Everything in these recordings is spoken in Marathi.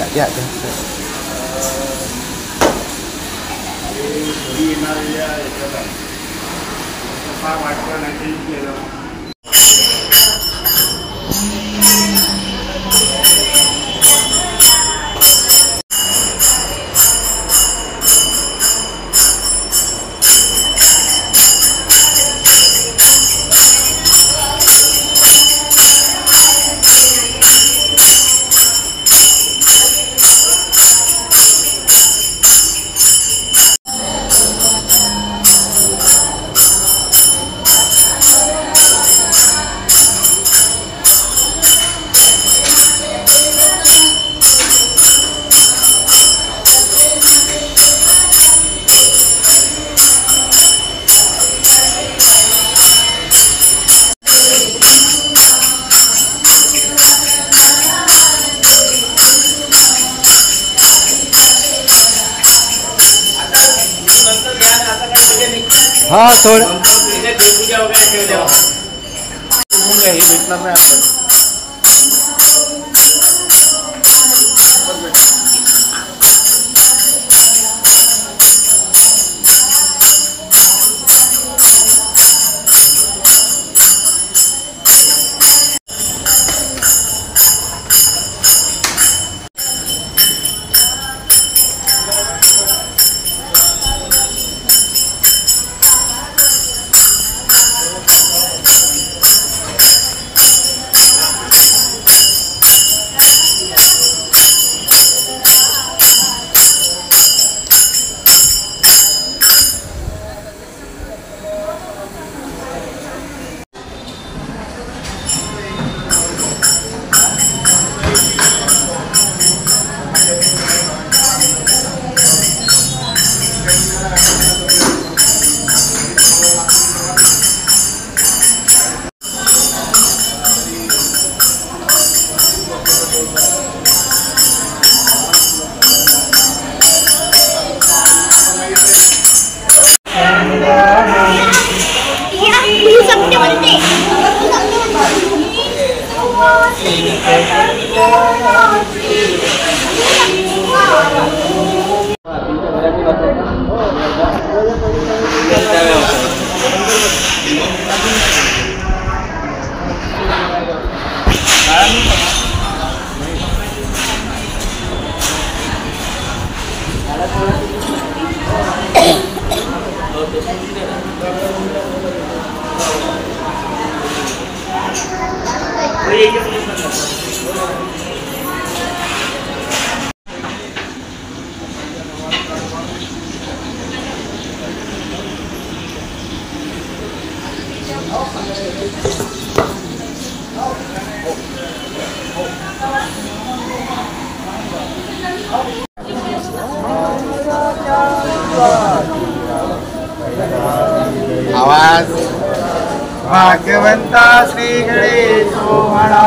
Ya. हाँ थोड़ा पूजा वगैरह हे भेटणार नाही आपल्याला. आवाज भाग्यवंता श्री गणेश म्हणा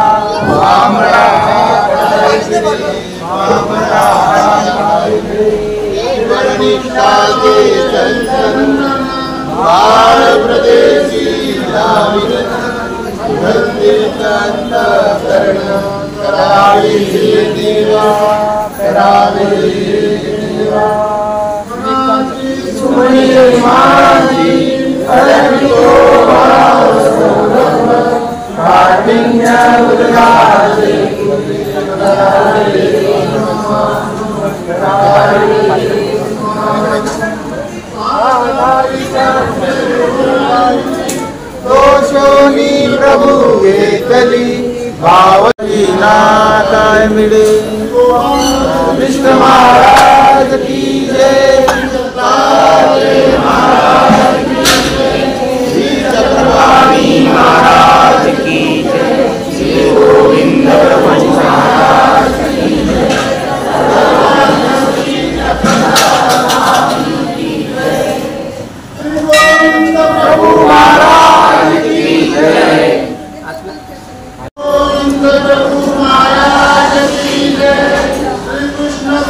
दोषोनी प्रभु घेतली भावती नाताय मिळे विष्णु महाराज की जय महाराज श्री चक्रपाणी महाराज की जय श्री गोविंद प्रभु महाराज की जय श्री गोविंद प्रभु महाराज की जय गोविंद प्रभु महाराज की जय श्री कृष्ण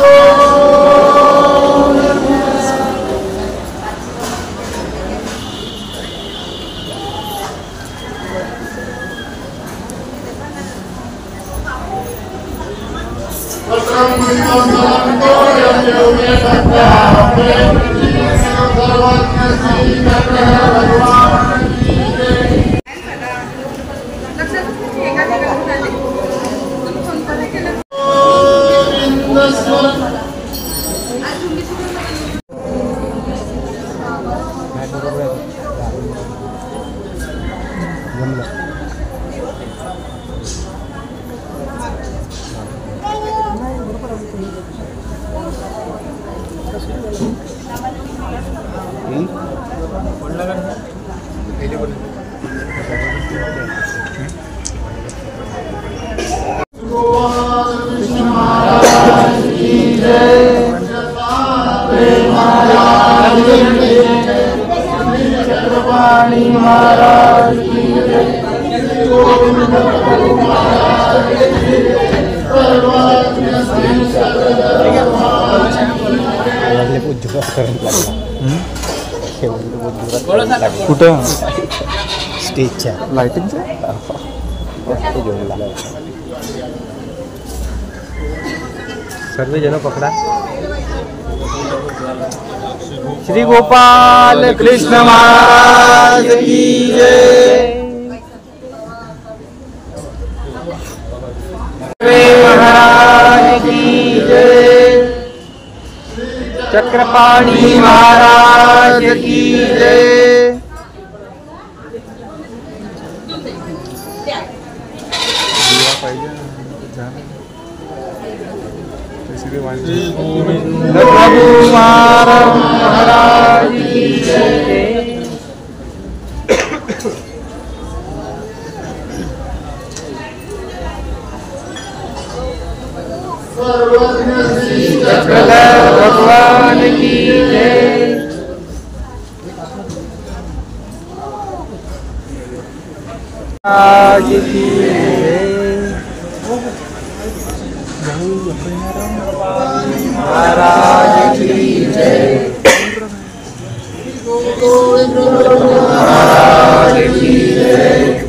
कुठं स्टेजच्या लाइटिंगच्या सर्व जन पकडा श्री गोपाल कृष्ण महाराज की जय महाराज की जय चक्रपाणी महाराज की जय श्री गोविंद प्रभु महाराज की जय चक्रधर भगवान की जय आज की महाराज की जय महाराज की जय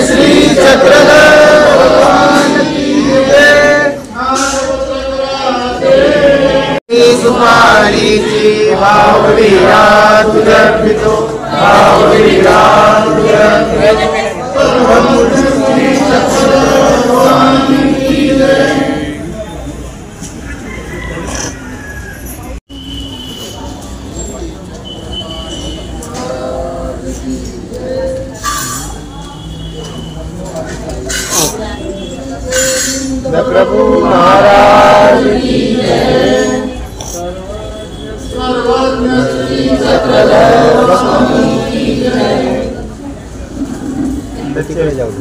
श्री चक्रधर भगवान की जय सुपारी जी भाववीरा तुझर्पितो भाववीरा तुझर्पितो श्री चक्रधर भगवान की जय प्रभु महाराज की जय। सर्वज्ञ श्री चक्रधर स्वामी की जय। तिकडे जाऊ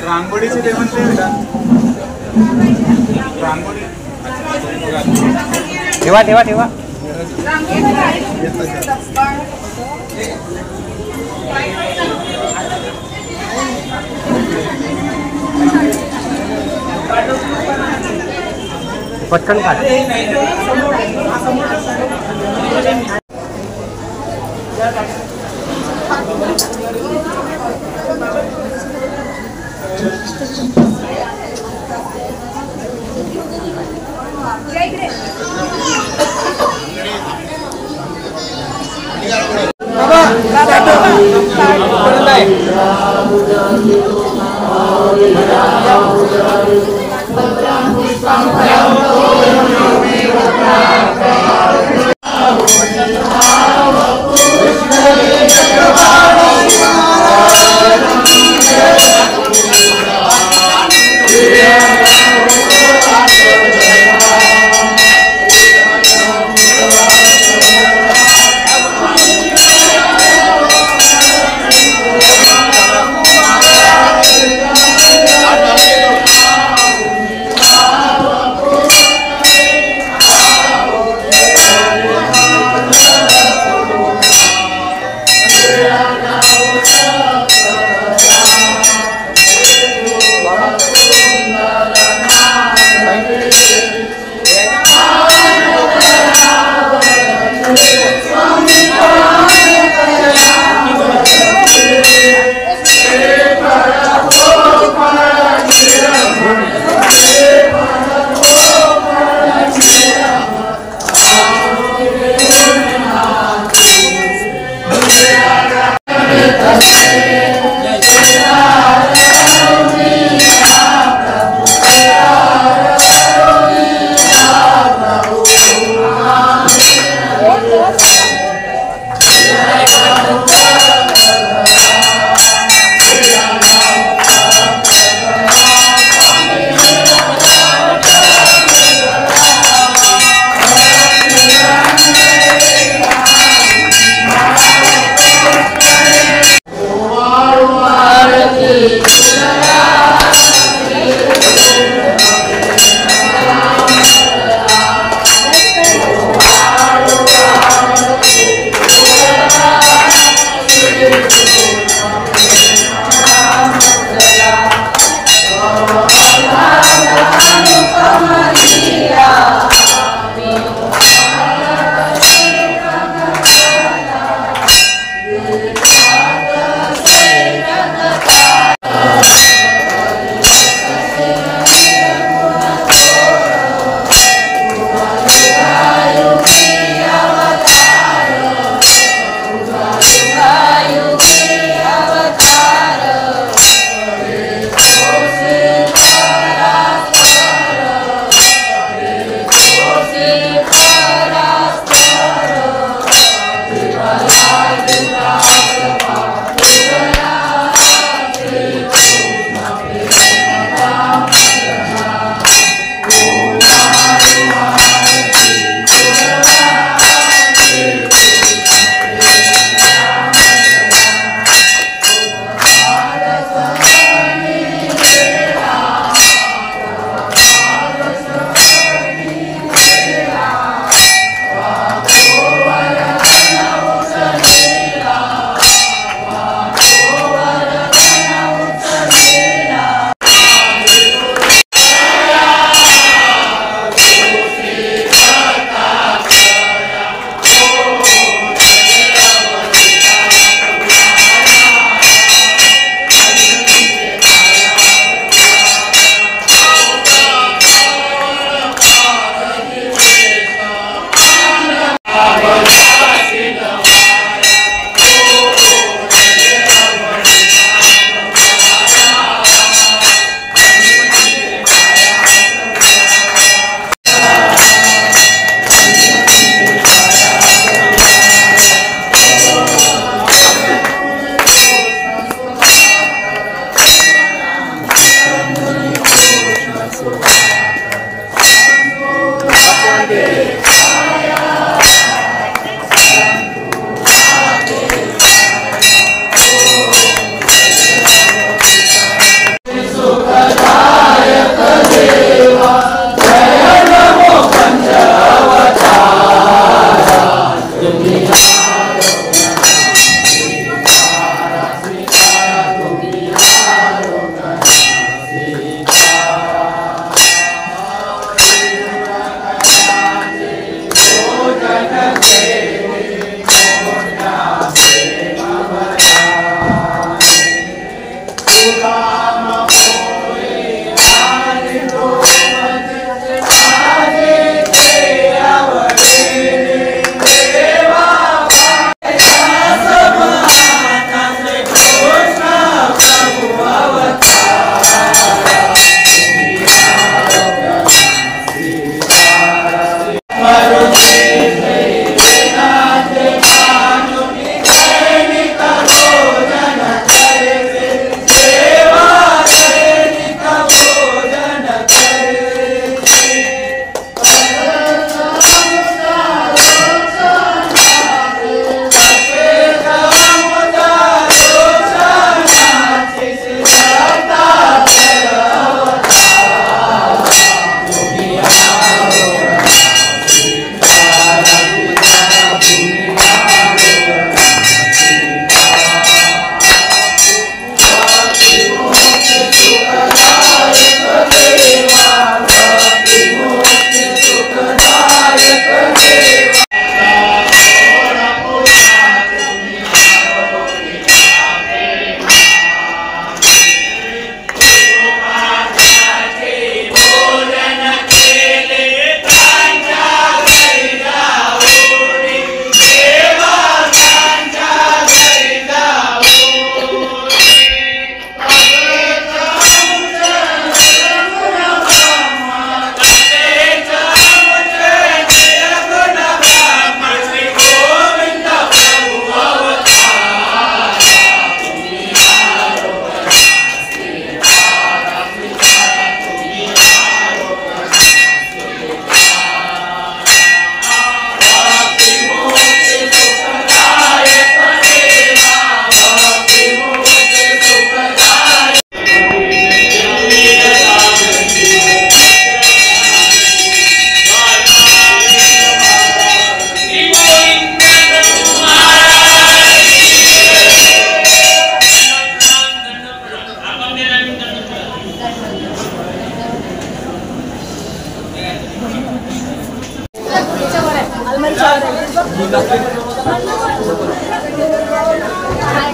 रांगोळीचे ते म्हणते रांगोळी ठेवा ठेवा ठेवा पटकन काढ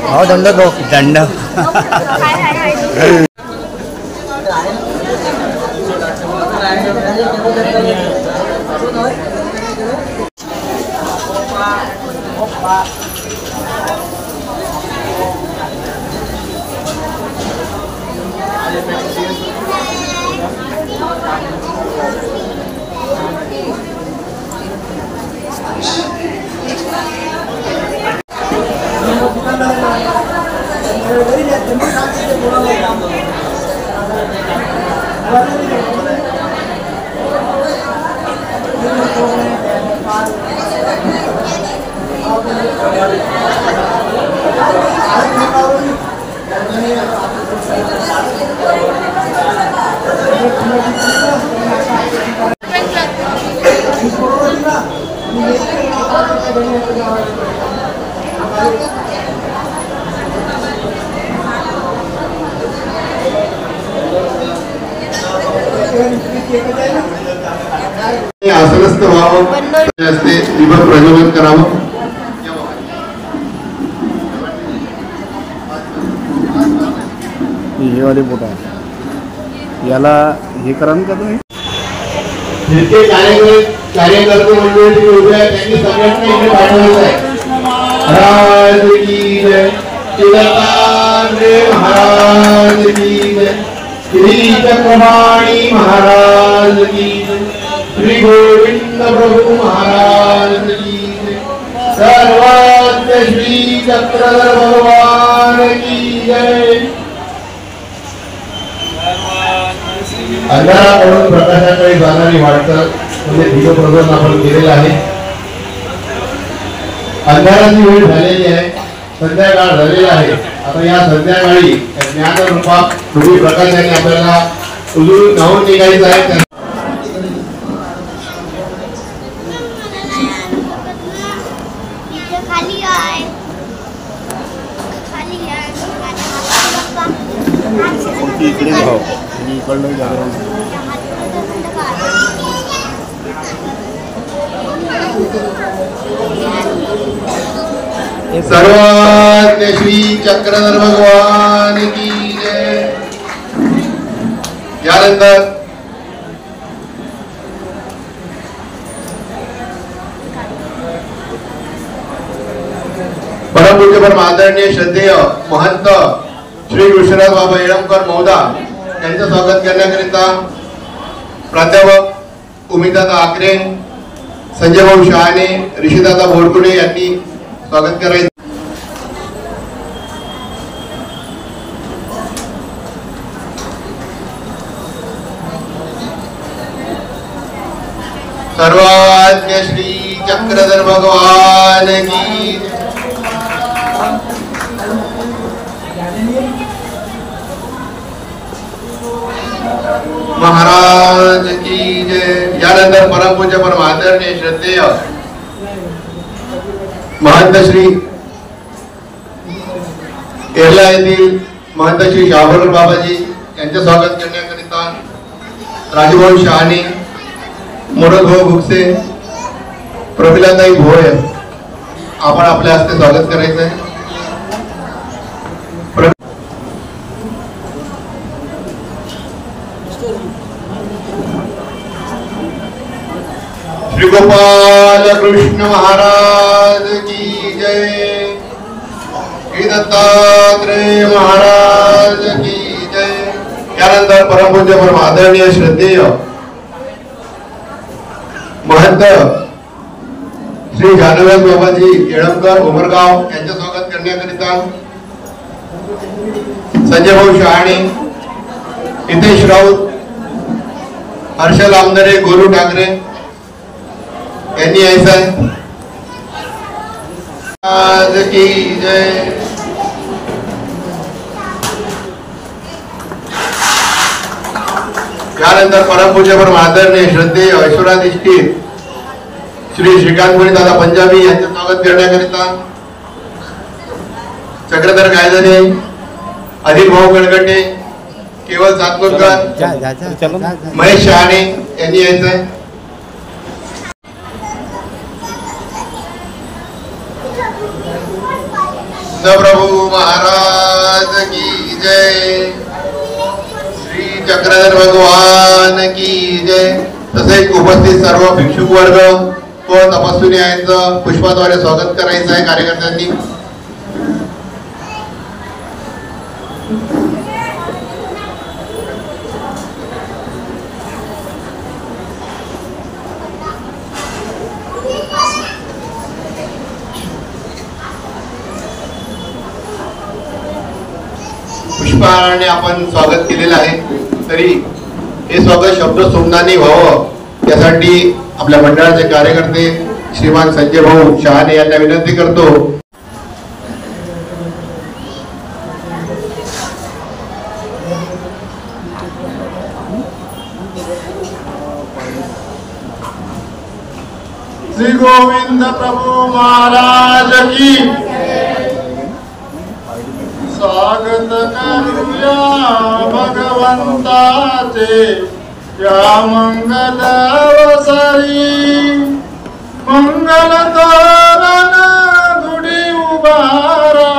हो दंड दो दंड आसनस्थ व्हावं असते विभाग प्रज्वलन करावं हे वाले बोट आहे याला हे करा ना का तुम्ही जितके कार्यकर्ते मंडळी उभे आहेत त्यांनी सगळ्यांना इकडे पाठवायचं आहे महाराज की जय चिरंजीवी महाराज की जय श्री चक्रपाणी महाराज की जय श्री गोविंद प्रभु महाराज की जय सर्वात्म श्री चक्रधर भगवान की जय अंधाराकडून प्रकाशाकडे जाणारी वाटचाल म्हणजे दीपप्रज्वलन आपण केलेलं आहे अंधाराची वेळ झालेली आहे संध्याकाळ झालेला आहे आता या संध्याकाळी ज्ञान रूपात तुम्ही प्रकाशाने आपल्याला उजळून धावून निघायचं आहे इकडे भाव इकडलं जागरण सर्वात्म श्री चक्रधर भगवान की जय यानंतर परमपूज्य परम आदरणीय श्रद्धेय महंत श्री विश्वनाथ बाबा येळंबकर महोदय यांचं स्वागत करण्याकरिता प्राध्यापक उमेशदादा आकरे संजय भाऊ शहाणे ऋषीदादा बोरकुडे यांनी स्वागत करायचं सर्वात्म श्री चक्रधर भगवान की महाराज की जय यानंतर परमपूज्य परम आदरणीय श्रद्धेय महंत श्री केरला येथील महंत श्री शाहूर बाबाजी यांचे स्वागत करण्याकरिता राजभाऊ शहाणे मोडभाऊ भुकसे प्रमिलाताई भोळे आपण आपल्या हस्ते स्वागत करायचं आहे श्री गोपाल कृष्ण महाराज की जय श्री दत्तात्रेय महाराज की जय यानंतर परमपूज्य परम आदरणीय श्रद्धेय महंत श्री जानवेल बाबाजी येळंबकर उमरगाव यांचे स्वागत करण्याकरिता संजय भाऊ शहाणे हितेश राऊत हर्षल आमदरे गोरू ठाकरे यांनी यायचं आहे आज की जय यानंतर परमपूज्य परम आदरणीय श्रद्धेय ऐश्वर्याधिष्ठित श्री श्रीकांत दादा पंजाबी यांचे स्वागत करण्याकरिता चक्रधर गायधने अनिल भाऊ गडगटे केवळ सातपूरकर महेश शहाणे यांनी यायचं आहे प्रभू महाराज की जय, श्री चक्रधर भगवान की जय. तसेच उपस्थित सर्व भिक्षुक वर्ग व तपस्विनी यांचं पुष्पाद्वारे स्वागत करायचं आहे कार्यकर्त्यांनी. पुष्पाने आपण स्वागत केलेलं आहे, तरी हे स्वागत शब्द सोमनानी व्हावं यासाठी आपल्या मंडळाचे कार्यकर्ते श्रीमान संजय भाऊ शहाणे यांना विनंती करतो. श्री गोविंद प्रभु महाराज की स्वागत करूया भगवंताचे या मंगल अवसरी. मंगल तोरण गुढी उभारा,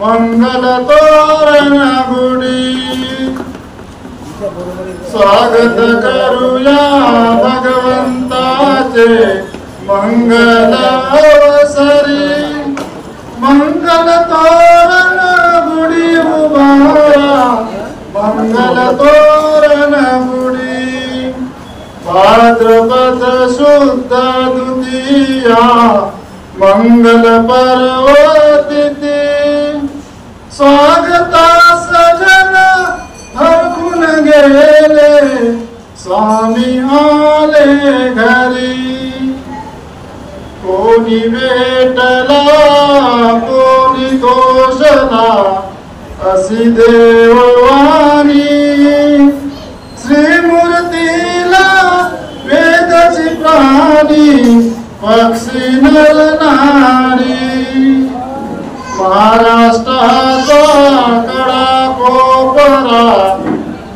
मंगल तोरण गुढी. स्वागत करूया भगवंताचे मंगल अवसरी. मंगल तोरण गुढी उभारा, मंगल तोरण गुढी. भाद्रपद शुद्ध द्वितीया मंगल पर्व तिथी. स्वागतास जन हरखून गेले, स्वामी आले घरी. कोणी भेटला कोणी दोषला अशी देववाणी. श्रीमूर्तीला वेदची प्राणी पक्षी नरनारी. महाराष्ट्राचा कडा कोपरा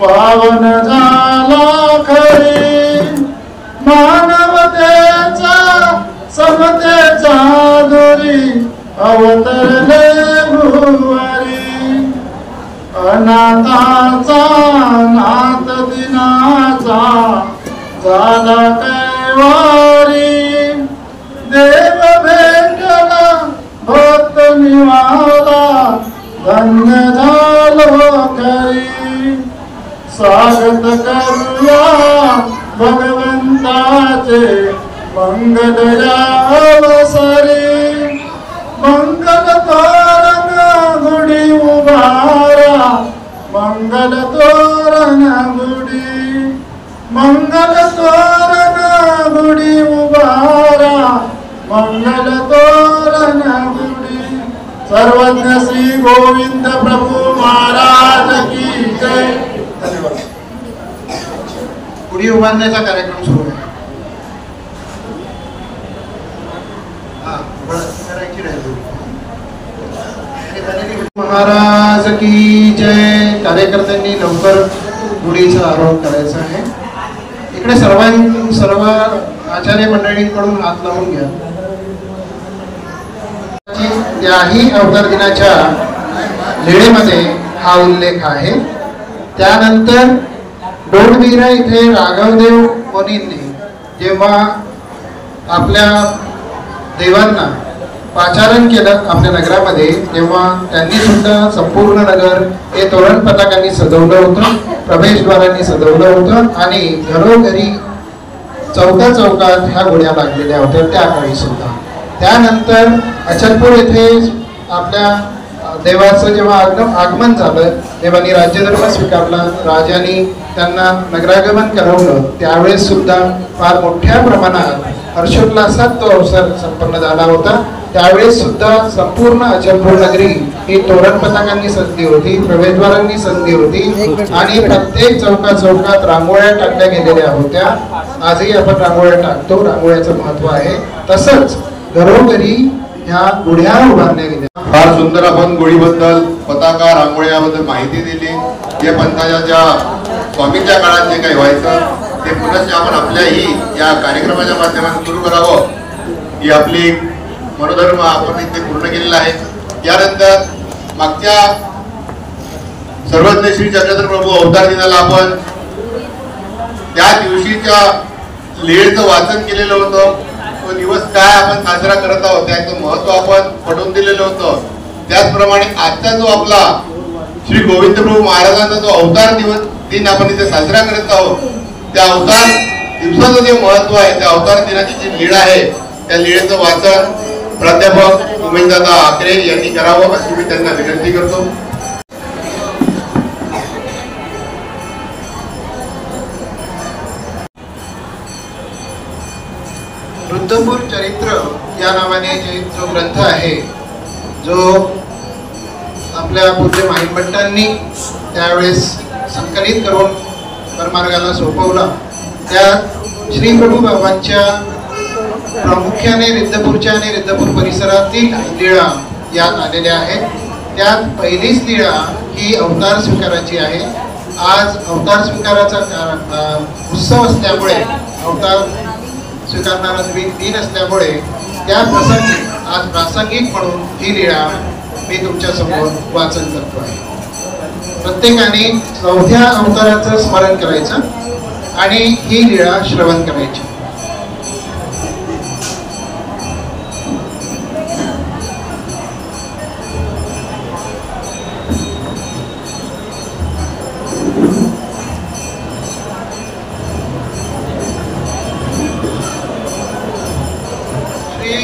पावन झाला खरी. मानवतेचा समतेचा दोरी अवतरले भुवारी. अनाथाचा नाथ दिनाचा झाला कैवारी. देव भेटला भक्त निवाला धन्य झालो खरी. स्वागत करूया भगवंताचे मंगल या अवसरी. मंगल तोरण गुढी उभारा, मंगल तोरण गुढी. मंगल तोरण गुढी उभारा, मंगल तोरण गुढी. सर्वज्ञ श्री गोविंद प्रभु महाराज की जय. धन्यवाद. गुढी उभारण्याचा कार्यक्रम सुरू आहे. महाराज की जय. कार्यकर्त्यांनी लवकर गुढीचा आरोप करायचा आहे. इकडे सर्व आचार्य मंडळींकडून हात लावून घ्या. त्याही अवतार दिनाच्या लेणीमध्ये हा उल्लेख आहे. त्यानंतर डोंडवीरा इथे राघवदेव मुनींनी जेव्हा आपल्या देवांना पाचारण केलं आपल्या नगरामध्ये, तेव्हा त्यांनी सुद्धा संपूर्ण नगर हे तोरण पताकांनी सजवलं होतं, प्रवेशद्वारांनी सजवलं होतं आणि घरोघरी चौका चौकात ह्या गुढ्या लागलेल्या होत्या त्या काळी सुद्धा. त्यानंतर अचलपूर येथे आपल्या देवाचं जेव्हा आगमन झालं, देवानी राज्यधर्म स्वीकारला, राजांनी त्यांना नगरागमन करवलं, त्यावेळेस सुद्धा फार मोठ्या प्रमाणात हर्षोल्लासात तो अवसर संपन्न झाला होता. त्यावेळेस सुद्धा संपूर्ण अचलपूर नगरी ही तोरण पताकांनी सजली होती, प्रवेशद्वारांनी सजली होती आणि प्रत्येक चौका चौकात रांगोळ्या टाकल्या गेलेल्या होत्या. आजही आपण रांगोळ्या टाकतो, रांगोळ्याचं महत्व आहे. तसंच घरोघरी ह्या गुढ्या उभारल्या गेल्या. फार सुंदर आपण गुढीबद्दल, पताका, रांगोळ्याबद्दल माहिती दिली. या पंथाच्या ज्या स्वामींच्या काळात जे काही व्हायचं ते पुनश्च आपण आपल्याही या कार्यक्रमाच्या माध्यमातून सुरू करावं, ही आपली मनोधर्म आपण इथे पूर्ण केलेला आहे. यानंतर मागच्या सर्वज्ञ श्री चक्रधर प्रभू अवतार दिनाला आपण त्या दिवशीच्या लीळेचं वाचन केलेलं होतं. तो दिवस काय आपण साजरा करत आहोत त्याचं महत्व आपण पटवून दिलेलं होतं. त्याचप्रमाणे आजचा जो आपला श्री गोविंद प्रभू महाराजांचा जो अवतार दिन आपण इथे साजरा करत आहोत, त्या अवतार दिवसाचं जे महत्व आहे, त्या अवतार दिनाची जी लीळ आहे त्या लीळेचं वाचन प्राध्यापक उमेशदादा आकरे यांनी करावं अशी मी त्यांना विनंती करतो. रुद्रपूर चरित्र या नावाने जो ग्रंथ आहे, जो आपल्या पूज्य माहिमभट्टांनी त्यावेळेस संकलित करून परमार्गाला सोपवला, त्यात श्री प्रभू बाबांच्या प्रामुख्याने रिद्धपूरच्या आणि रिद्धपूर परिसरातील लीळा यात आलेल्या आहेत. त्यात पहिलीच लीळा ही अवतार स्वीकाराची आहे. आज अवतार स्वीकाराचा उत्सव असल्यामुळे, अवतार स्वीकारणारा दिन असल्यामुळे त्या प्रसंगी आज प्रासंगिक म्हणून ही लीळा मी तुमच्या समोर वाचन करतो आहे. प्रत्येकाने 4थ्या अवताराचं स्मरण करायचं आणि ही लीळा श्रवण करायची.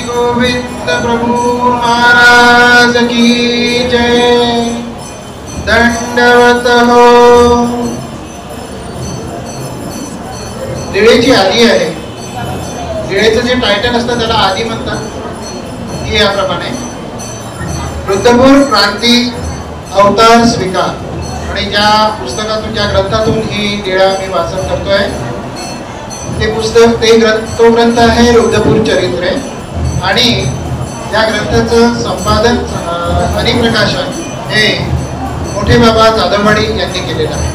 गोविंद प्रभु महाराज की जय. दंडवत हो. लीळेची आदी आहे. लीळेचं जे टायटल असतं त्याला आदी म्हणतात. ही याप्रमाणे रुद्रपूर क्रांती अवतार स्वीकार आणि ज्या पुस्तकातून, ज्या ग्रंथातून ही लीळा मी वाचन करतोय, ते पुस्तक तो ग्रंथ आहे रुद्रपूर चरित्र. आणि या ग्रंथाचं संपादन आणि प्रकाशन हे मोठे बाबा जाधववाडी यांनी केलेलं आहे.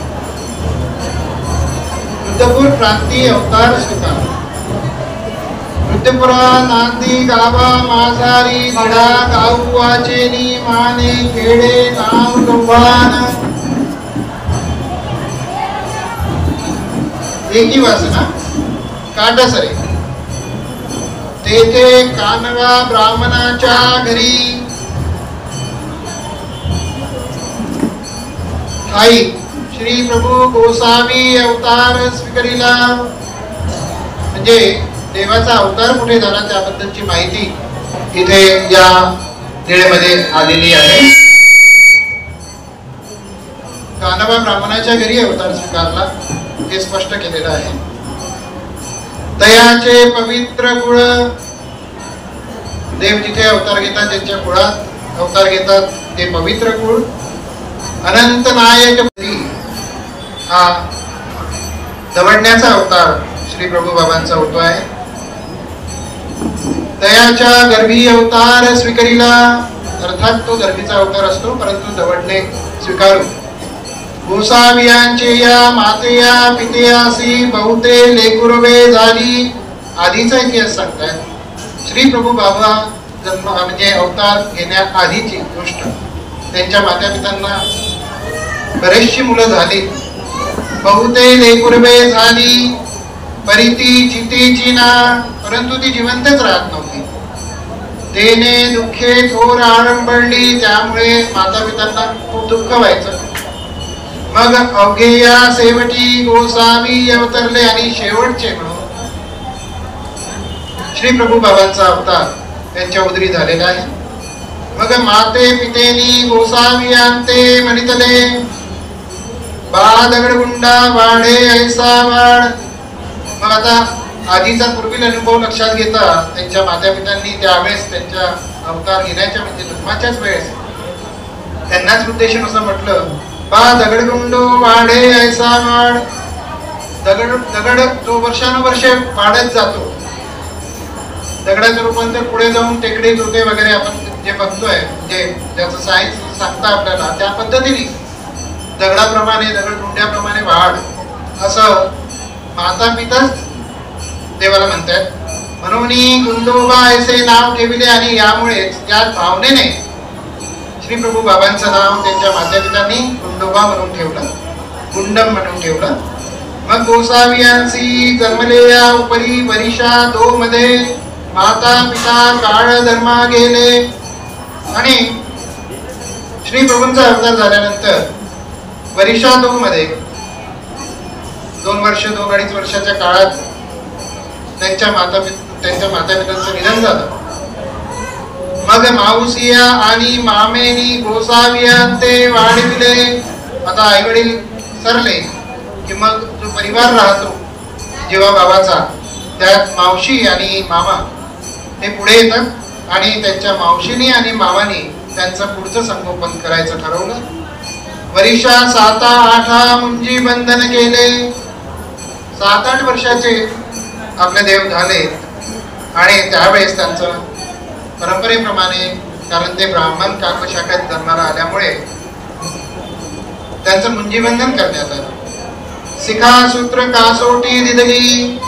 रुद्रपूर क्रांती अवतार स्वीकार. रुद्रपुरा नांदी गावा माझारी निडा गाऊ वाचेनी माने खेडे नाव गव्हाण. एकी वासना काटासरे. तेथे कानवा ब्राह्मणाच्या घरी ठाई श्री प्रभू गोसावी अवतार स्वीकारिला. म्हणजे देवाचा अवतार कुठे झाला त्याबद्दलची माहिती इथे या लीळेमध्ये आलेली आहे. कानवा ब्राह्मणाच्या घरी अवतार स्वीकारला हे स्पष्ट केलेलं आहे. दयाचे पवित्र कुळ. देव जिथे अवतार घेतात, ज्यांच्या कुळात अवतार घेतात ते पवित्र कुळ. अनंत नायक हा दवडण्याचा अवतार श्री प्रभू बाबांचा होतो आहे. दयाच्या गर्भी अवतार स्वीकारिला. अर्थात तो गर्भीचा अवतार असतो, परंतु दवडणे स्वीकारू. गोसावियांचे या मातेया पितेयासी बहुते लेकुरवे झाली. आधीचा इतिहास सांगतात. श्री प्रभू बाबा जन्म म्हणजे अवतार घेण्याआधीची गोष्ट. त्यांच्या माता पित्यांना बरेचशी मुलं झाली. बहुते लेकुरवे झाली. परिती चितेची ना, परंतु ती जिवंतच राहत नव्हती. तेने दुःखे थोर आळंबळली. त्यामुळे माता पित्यांना खूप दुःख व्हायचं. मग अवघेया शेवटी गोसावी अवतरले आणि शेवटचे म्हणून श्री प्रभू बाबांचा अवतार त्यांच्या उदरी झालेला आहे. मग माते पितेनी गोसावी आणते म्हणितले. बा दगडगुंडा वाढे ऐसा वाढ. मग आता आधीचा पूर्वील अनुभव लक्षात घेता त्यांच्या माता पित्यांनी त्यावेळेस त्यांच्या अवतार घेण्याच्या म्हणजे जन्माच्याच वेळेस त्यांनाच उद्देशून असं म्हटलं, बा दगडगुंडो वाढे ऐसा वाढ. दगड जो वर्षानुवर्ष वाढत जातो. दगडाचं रूपांतर पुढे जाऊन टेकडीत होते वगैरे आपण जे बघतोय, जे ज्याचं सायन्स सांगतं आपल्याला, त्या पद्धतीने दगडाप्रमाणे दगडगुंड्याप्रमाणे वाढ असं माता पिताच देवाला म्हणतात. म्हणून गुंडोबा असे नाव ठेवले आणि यामुळेच त्या भावनेने श्री प्रभू बाबांचं नाव त्यांच्या मातापितांनी गुंडोबा म्हणून ठेवलं, गुंडम म्हणून ठेवलं. मग गोसावियांसी जन्मलेया उपरी वरिषा दो मध्ये माता पिता काळ धर्मा गेले. आणि श्री प्रभूंचा अवतार झाल्यानंतर वरिषा दो मध्ये 2-2.5 वर्षाच्या काळात त्यांच्या मातापितांचं निधन झालं. मग मावसिया आणि मामेनी गोसावियांते वाढविले. आता आई वडील सरले की मग जो परिवार राहतो जेव्हा बाबाचा, त्यात मावशी आणि मामा हे पुढे येतात आणि त्यांच्या मावशीनी आणि मामानी त्यांचं पुढचं संगोपन करायचं ठरवलं. वरिषा 7-8 मुंजी बंधन केले. 7-8 वर्षाचे आपले देव झाले आणि त्यावेळेस त्यांचं परंपरेप्रमाणे, कारण ते ब्राह्मण काकशाखात जन्माला आल्यामुळे त्यांचं मुंजीबंधन करण्यात आलं. शिखा सूत्र कासोटी दिदली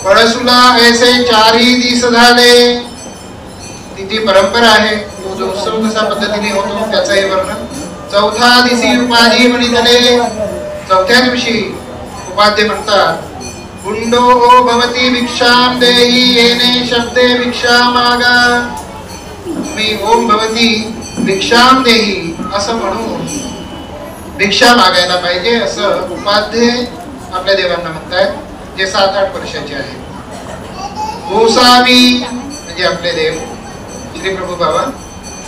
पळसुला ऐसे 4 दिस झाले. ती परंपरा आहे. तो जो उत्सव कसा पद्धतीने होतो त्याचंही वर्णन. 4थ्या दिवशी उपाधी म्हणितले. 4थ्या दिवशी उपाध्ये म्हणतात गुंडो ओ भवती भिक्षाम देही येणे शब्दे भिक्षा मागा. मी ओम भवती भिक्षाम देही असं म्हणून भिक्षा मागायला पाहिजे असं उपाध्ये आपल्या देवांना म्हणतात, जे 7-8 वर्षाचे आहेत. गोसावी म्हणजे आपले देव श्री प्रभू बाबा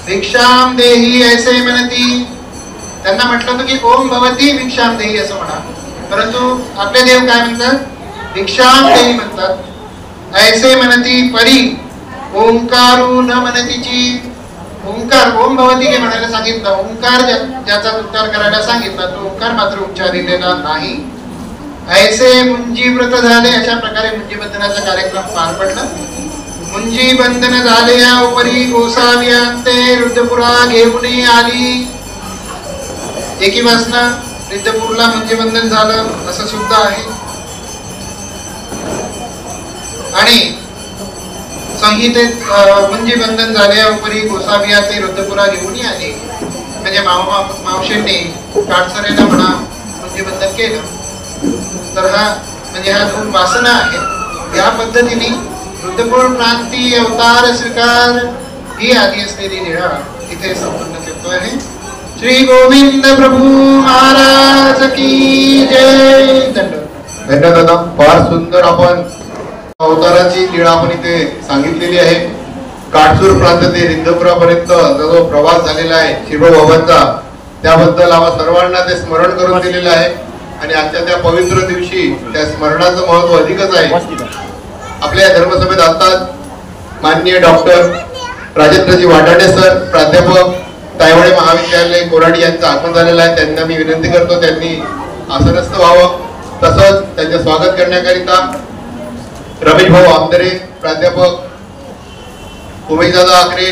भिक्षाम देही ऐसे म्हणती. त्यांना म्हटलं होतं की ओम भवती भिक्षाम देही असं म्हणा, परंतु आपले देव काय म्हणतात? भिक्षाम देही म्हणतात. ऐसे म्हणती परी ओंकारू न म्हणतीची. ओंकार ओम भवती हे म्हणायला सांगितलं, ओंकार ज्याचा उच्चार करायला सांगितला तो ओंकार मात्र उच्चारिलेला नाही. ऐसे मुंजी व्रत झाले. अशा प्रकारे मुंजी बंधनाचा कार्यक्रम पार पडला. मुंजी बंधन झाले या उपरी गोसावियांते रुद्रपुरा घेऊन आली. एकी वासना रुद्रपूरला मुंजी बंधन झालं असं सुद्धा आहे. आणि संहितेत मुंजी बंधन झाल्या उपरी गोसाविया ते रुद्रपुरा घेऊन आले. म्हणजे मावशींनी काटसरेला म्हणा मुंजी बंधन केलं. तर हा म्हणजे हा 2 वासना आहेत. या पद्धतीने रुद्रपूर प्रांती अवतार स्वीकार ही आधी असलेली लीळा इथे संपन्न करतो आहे. श्री गोविंद प्रभू महाराज की जय. धन्यवाद दादा. फार सुंदर आपण अवताराची लीळा आपण इथे सांगितलेली आहे. काटसूर प्रांत ते रिद्धपुरापर्यंत जो प्रवास झालेला आहे शिवबाबा बाबांचा, त्याबद्दल आम्हा सर्वांना ते स्मरण करून दिलेलं आहे. आणि आजच्या त्या पवित्र दिवशी त्या स्मरणाचं महत्व अधिकच आहे. आपल्या धर्मसभेत असतात माननीय डॉक्टर राजेंद्रजी वाटाडे सर, प्राध्यापक तायवडे महाविद्यालय कोराडी यांचं आगमन झालेलं आहे. त्यांना मी विनंती करतो त्यांनी आसनस्थ व्हावं. तसंच त्यांचे स्वागत करण्याकरिता रमेश भाऊ आमदरे, प्राध्यापक उमेशदादा आकरे,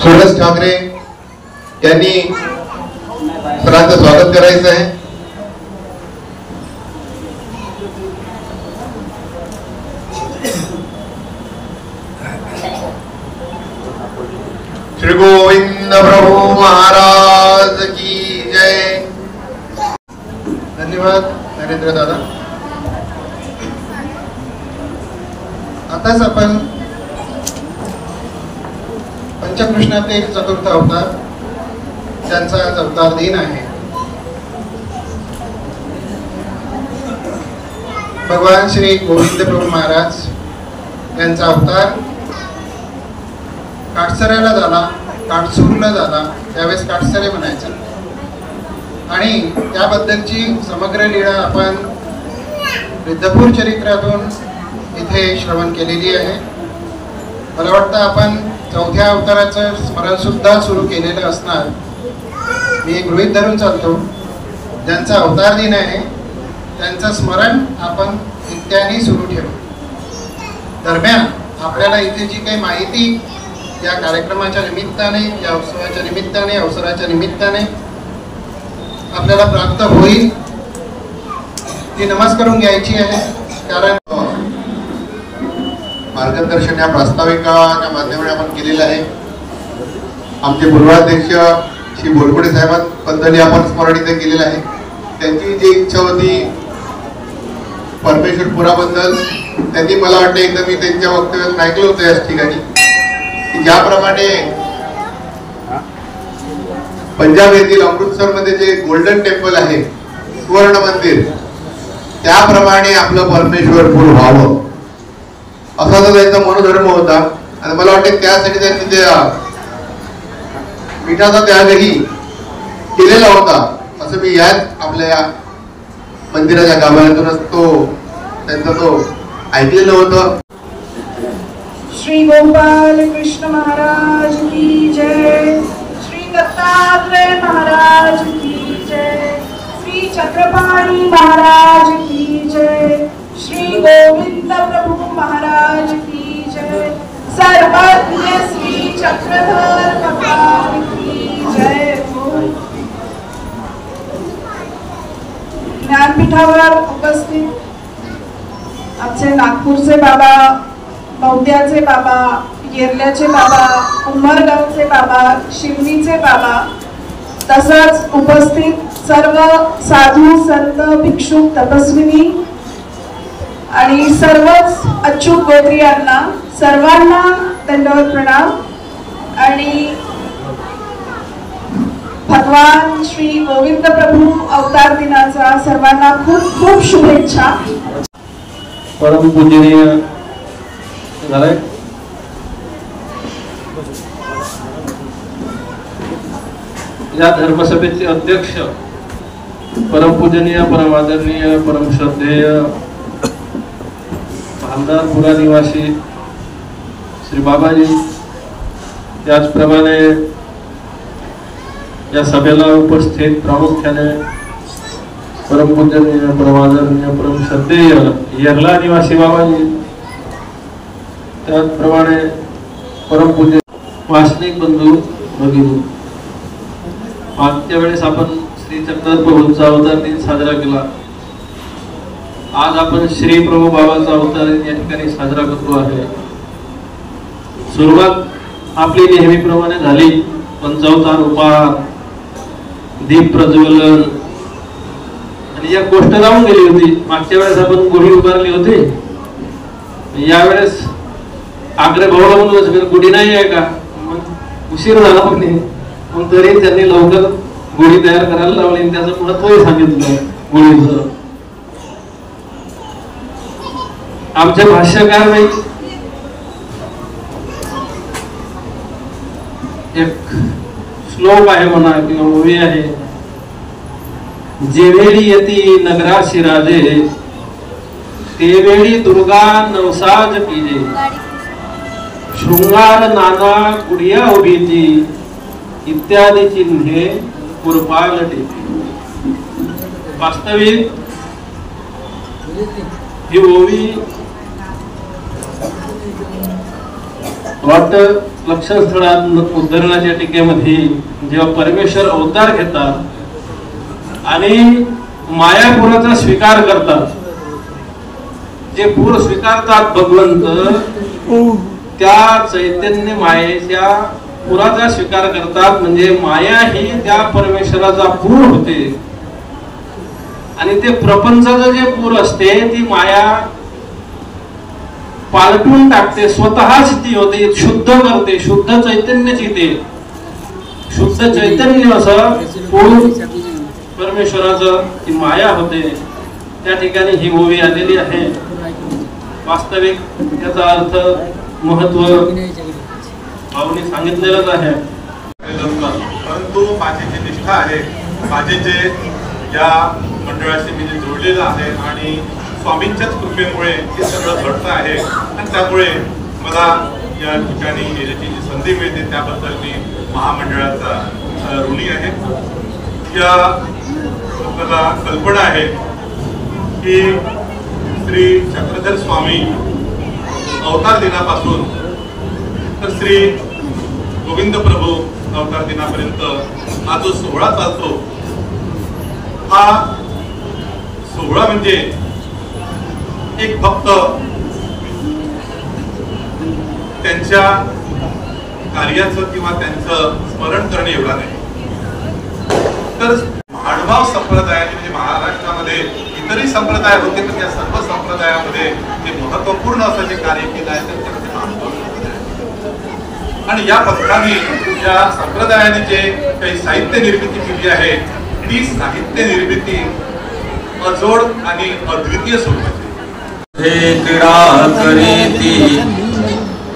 सुरज ठाकरे यांनी सरांचं स्वागत करायचं आहे. श्री गोविंद प्रभू महाराज की जय. धन्यवाद नरेंद्र दादा. आताच आपण पंचकृष्णातील चतुर्थ अवतार त्यांचा आज अवतार दिन आहे. भगवान श्री गोविंद प्रभू महाराज यांचा अवतार काटसऱ्याला झाला, काटसूरला झाला. त्यावेळेस काटसरे म्हणायचं. आणि त्याबद्दलची समग्र लीळा आपण रिद्धपूर चरित्रातून इथे श्रवण केलेली आहे. मला वाटतं आपण 4थ्या अवताराचं स्मरण सुद्धा सुरू केलेलं असणार. मी गृहीत धरून चालतो. ज्यांचा अवतार दिन आहे त्यांचं स्मरण आपण नित्याने सुरू ठेवू. दरम्यान आपल्याला इथे जी काही माहिती या कार्यक्रमाच्या निमित्ताने, या उत्सवाच्या निमित्ताने, अवसराच्या निमित्ताने आपल्याला प्राप्त होईल ती नमस्कारून घ्यायची आहे. कारण मार्गदर्शन या प्रास्ताविकाच्या माध्यमाने आपण केलेलं आहे. आमचे पूर्वाध्यक्ष श्री बोरकुडे साहेबांबद्दल आपण स्मरण इथे केलेलं आहे. त्यांची जी इच्छा होती परमेश्वरपुराबद्दल, त्यांनी मला वाटतं एकदा मी त्यांच्या वक्तव्यातून ऐकलं होतं याच ठिकाणी की ज्याप्रमाणे पंजाब येथील अमृतसर मध्ये जे गोल्डन टेम्पल आहे, सुवर्ण मंदिर, त्याप्रमाणे आपलं परमेश्वरपूर व्हावं असा जो त्यांचा मनोधर्म होता. आणि मला वाटतं त्यासाठी त्यांनी ते मिठाचा त्यागही केलेला होता असं मी याच आपल्या मंदिराच्या गाभाऱ्यातूनच त्यांचा तो ऐकलेलं होतं. श्री गोपाल कृष्ण महाराज की जय, श्री दत्तात्रेय महाराज की जय, श्री चक्रपाणी महाराज की जय, श्री गोविंद प्रभु महाराज की जय, सर्वज्ञ श्री चक्रधर भगवान की जय. ज्ञानपीठावर उपस्थित आमचे नागपूरचे बाबा, मौद्याचे बाबा, येरल्याचे बाबा, उमरगावचे बाबा, शिवनीचे बाबा, तसंच उपस्थित सर्व साधू संत भिक्षुक तपस्विनी आणि सर्वच अच्युत गोत्रीयांना सर्वांना दंडवत प्रणाम आणि भगवान श्री गोविंद प्रभू अवतार दिनाचा सर्वांना खूप खूप शुभेच्छा. परम पूजनीय झालंय या धर्मसभेचे अध्यक्ष परमपूजनीय, परम आदरणीय, परम श्रद्धेय भामदारपुरा निवासी श्री बाबाजी, त्याचप्रमाणे या सभेला उपस्थित प्रामुख्याने परमपूजनीय, परम आदरणीय, परम श्रद्धेय येरला निवासी बाबाजी, त्याचप्रमाणे परमपूज्य वासनिक बंधू भगिनी, मागच्या वेळेस आपण श्री चक्रधर प्रभूंचा अवतार दिन साजरा केला. आज आपण श्री प्रभू बाबाचा अवतार दिन या ठिकाणी साजरा करतो आहे. सुरुवात आपली नेहमीप्रमाणे झाली. पंचावतार उपहार, दीप प्रज्वलन आणि या गोष्ट राहून गेली होती. मागच्या वेळेस आपण गुढी उभारली होती, यावेळेस आग्रे भाऊला म्हणून गुढी नाही आहे का, मग उशीर झाला म्हणे, मग तरी त्यांनी लवकर गुढी तयार करायला लावली आणि त्याचं महत्वही सांगितलं गुढीचं. आमचे भाष्यकार नाही एक श्लोक आहे म्हणा किंवा ओवी आहे, जेवेळी यती नगराशी राजे, तेवेळी दुर्गा नवसाज कीजे, शृंगार नाना गुडिया उभीची, इत्यादी चिन्हे पुरपाल टेकी. वास्तविक ही ओवी वाटतं लक्षस्थळात उद्धरणाच्या टीकेमध्ये जेव्हा परमेश्वर अवतार घेतात आणि मायापुराचा स्वीकार करतात, जे पूर स्वीकारतात भगवंत, त्या चैतन्य मायेच्या पुराचा स्वीकार करतात. म्हणजे माया ही त्या परमेश्वराचा पूर होते आणि ते प्रपंचाचं जे पूर असते ती माया पालटून टाकते, स्वतःच ती होते, शुद्ध करते, शुद्ध चैतन्याची ते शुद्ध चैतन्य असं पूर्ण परमेश्वराचं ती माया होते. त्या ठिकाणी ही ओवी आलेली आहे. वास्तविक त्याचा अर्थ महत्व भाऊनी सांगितलेलंच आहे. परंतु माझी जी निष्ठा आहे, माझे जे या मंडळाशी मी जे जोडलेलं आहे आणि स्वामींच्याच कृपेमुळे हे सगळं घडतं आहे आणि त्यामुळे मला या ठिकाणी येण्याची जी संधी मिळते त्याबद्दल मी महामंडळाचा ऋणी आहे. या आपल्याला कल्पना आहे की श्री चक्रधर स्वामी अवतार दिनापासून तर श्री गोविंद प्रभू अवतार दिनापर्यंत हा जो सोहळा चालतो, हा सोहळा म्हणजे एक फक्त त्यांच्या कार्याचं किंवा त्यांचं स्मरण करणे एवढा नाही, तर भाडभाव संप्रदायाने म्हणजे महाराष्ट्रामध्ये इतरही संप्रदाय होते, पण या सर्व संप्रदायामध्ये जे महत्वपूर्ण असं जे कार्य केलं आहे ते भाडभाव संप्रदाय. आणि या पथकाने या संप्रदायाने जे काही साहित्य निर्मिती केली आहे ती साहित्य निर्मिती अजोड आणि अद्वितीय स्वरूपाची. हे क्रीडा करीती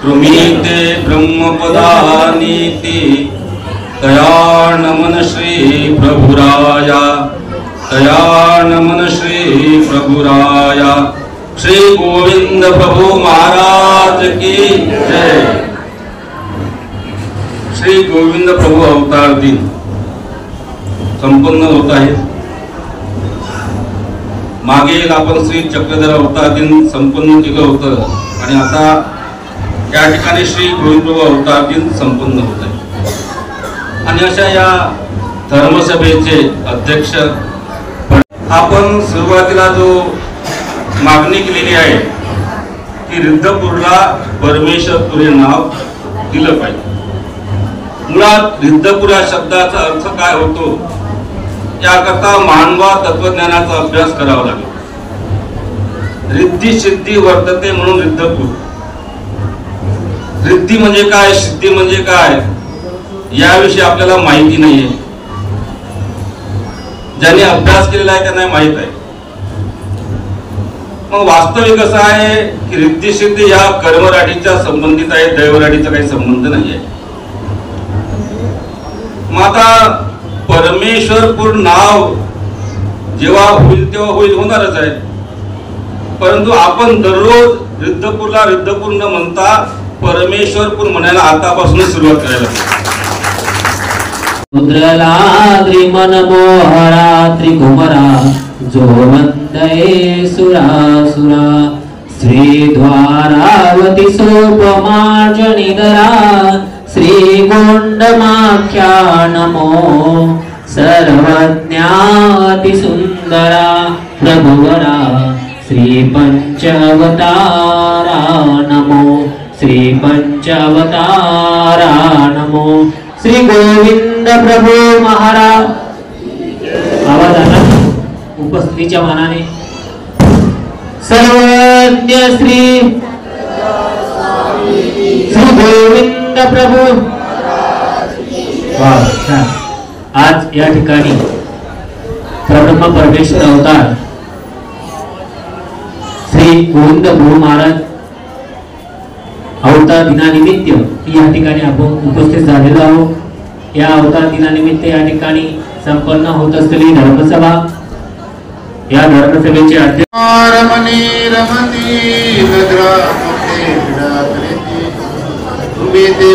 कृमीते ब्रह्मपदानीती तया नमन श्री प्रभुराया, तया नमन श्री प्रभुराया. श्री गोविंद प्रभु महाराज की जय. श्री गोविंद प्रभु अवतार दिन संपन्न होत आहे. मागील आपण श्री चक्रधर अवतार दिन संपन्न केलं होतं आणि आता या ठिकाणी श्री गोविंद प्रभु अवतार दिन संपन्न होत आहे. आणि अशा या धर्मसभेचे अध्यक्ष आपण सुरुवातीला जो मागणी केलेली आहे की रिद्धपूरला परमेश्वरपूर हे नाव दिलं पाहिजे. मुळात रिद्धपूर या शब्दाचा अर्थ काय होतो याकरता मानवा तत्वज्ञानाचा अभ्यास करावा लागेल. रिद्धी सिद्धी वर्तते म्हणून रिद्धपूर. रिद्धी म्हणजे काय, सिद्धी म्हणजे काय याविषयी आपल्याला माहिती नाहीये. ज्यांनी अभ्यास केलेला आहे त्यांना माहित आहे. मग वास्तविक असं आहे की रिद्धी सिद्धी ह्या कर्मराठीच्या संबंधित आहे, दैवराठीचा काही संबंध नाहीये. मग आता परमेश्वरपूर नाव जेव्हा होईल तेव्हा होणारच आहे, परंतु आपण दररोज रिद्धपूरला रिद्धपूर न म्हणता परमेश्वरपूर म्हणायला आतापासूनच सुरुवात करायला रुद्रलाद्री मनमोहरा त्रिकुमरा जो वंदये सुरासुरा. श्रीद्वारावती सोपमार्जनिधरा श्रीगोंडमाख्या नमो. सर्वज्ञाति सुंदरा प्रभुवरा श्री पंचवतारा नमो. श्री पंचवतारा नमो. श्री गोविंद प्रभु महाराज. आवाज आला उपस्थितीच्या मानाने. सर्वज्ञ श्री गोविंद प्रभु. आज या ठिकाणी परब्रह्म परमेश्वर अवतार श्री गोविंद प्रभु महाराज अवतार दिनानिमित्त या ठिकाणी आपण उपस्थित झालेलो आहोत. या अवतार दिनानिमित्त या ठिकाणी संपन्न होत असलेली धर्मसभा, या धर्मसभेचे अध्यक्ष